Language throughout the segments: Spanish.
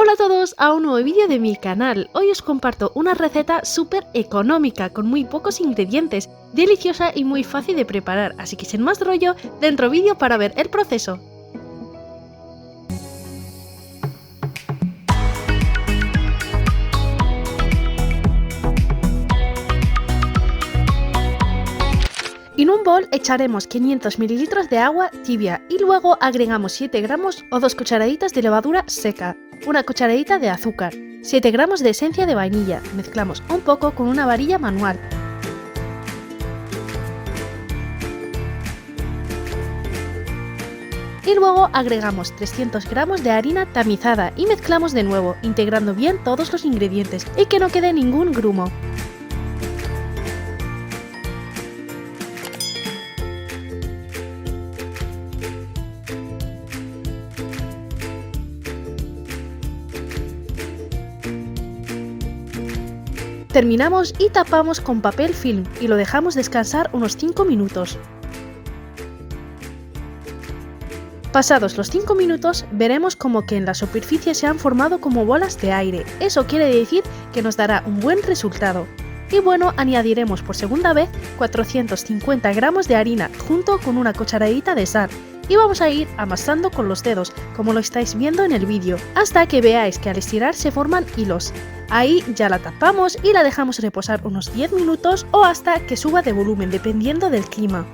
Hola a todos a un nuevo vídeo de mi canal. Hoy os comparto una receta súper económica con muy pocos ingredientes, deliciosa y muy fácil de preparar, así que sin más rollo, dentro vídeo para ver el proceso. En un bol echaremos 500 ml de agua tibia y luego agregamos 7 gramos o 2 cucharaditas de levadura seca, una cucharadita de azúcar, 7 gramos de esencia de vainilla, mezclamos un poco con una varilla manual. Y luego agregamos 300 gramos de harina tamizada y mezclamos de nuevo, integrando bien todos los ingredientes y que no quede ningún grumo. Terminamos y tapamos con papel film y lo dejamos descansar unos 5 minutos. Pasados los 5 minutos veremos como que en la superficie se han formado como bolas de aire, eso quiere decir que nos dará un buen resultado. Y bueno, añadiremos por segunda vez 450 gramos de harina junto con una cucharadita de sal y vamos a ir amasando con los dedos, como lo estáis viendo en el vídeo, hasta que veáis que al estirar se forman hilos. Ahí ya la tapamos y la dejamos reposar unos 10 minutos o hasta que suba de volumen dependiendo del clima.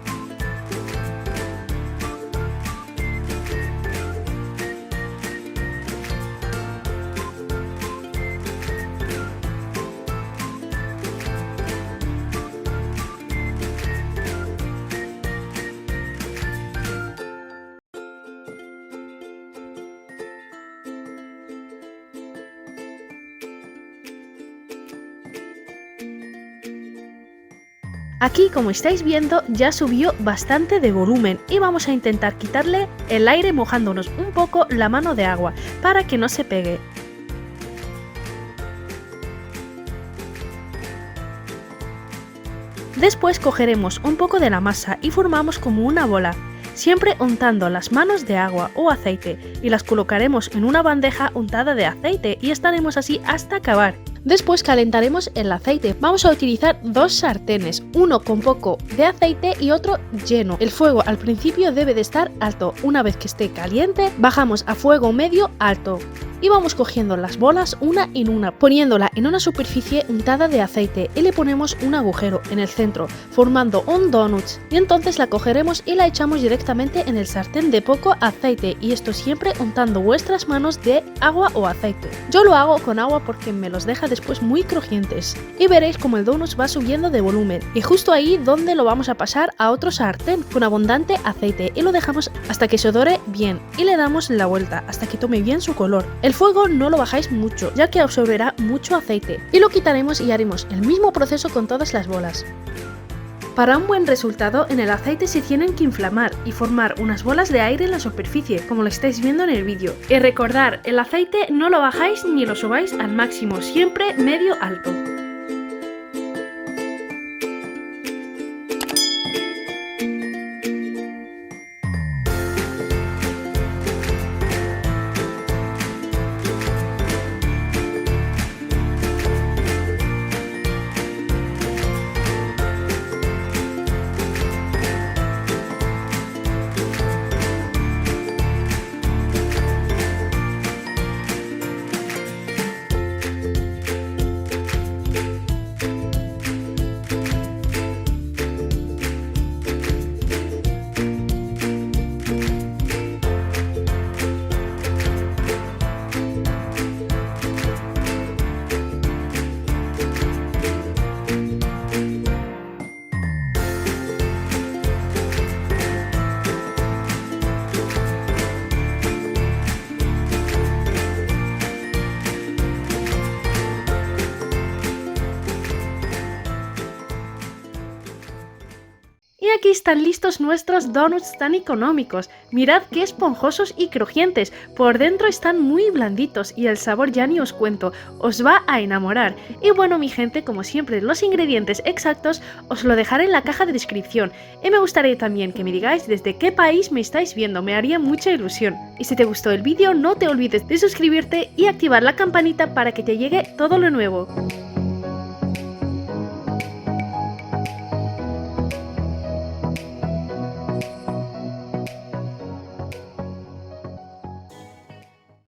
Aquí, como estáis viendo, ya subió bastante de volumen y vamos a intentar quitarle el aire mojándonos un poco la mano de agua para que no se pegue. Después cogeremos un poco de la masa y formamos como una bola, siempre untando las manos de agua o aceite y las colocaremos en una bandeja untada de aceite y estaremos así hasta acabar. Después calentaremos el aceite. Vamos a utilizar dos sartenes, uno con poco de aceite y otro lleno. El fuego al principio debe de estar alto. Una vez que esté caliente, bajamos a fuego medio alto. Y vamos cogiendo las bolas una en una, poniéndola en una superficie untada de aceite y le ponemos un agujero en el centro, formando un donut. Y entonces la cogeremos y la echamos directamente en el sartén de poco aceite y esto siempre untando vuestras manos de agua o aceite. Yo lo hago con agua porque me los deja después muy crujientes. Y veréis como el donut va subiendo de volumen. Y justo ahí donde lo vamos a pasar a otro sartén con abundante aceite y lo dejamos hasta que se dore bien y le damos la vuelta hasta que tome bien su color. El fuego no lo bajáis mucho, ya que absorberá mucho aceite, y lo quitaremos y haremos el mismo proceso con todas las bolas. Para un buen resultado, en el aceite se tienen que inflamar y formar unas bolas de aire en la superficie, como lo estáis viendo en el vídeo. Y recordar, el aceite no lo bajáis ni lo subáis al máximo, siempre medio alto. aquí están listos nuestros donuts tan económicos. Mirad qué esponjosos y crujientes. Por dentro están muy blanditos y el sabor ya ni os cuento. Os va a enamorar. Y bueno, mi gente, como siempre, los ingredientes exactos os lo dejaré en la caja de descripción. Y me gustaría también que me digáis desde qué país me estáis viendo. Me haría mucha ilusión. Y si te gustó el vídeo, no te olvides de suscribirte y activar la campanita para que te llegue todo lo nuevo.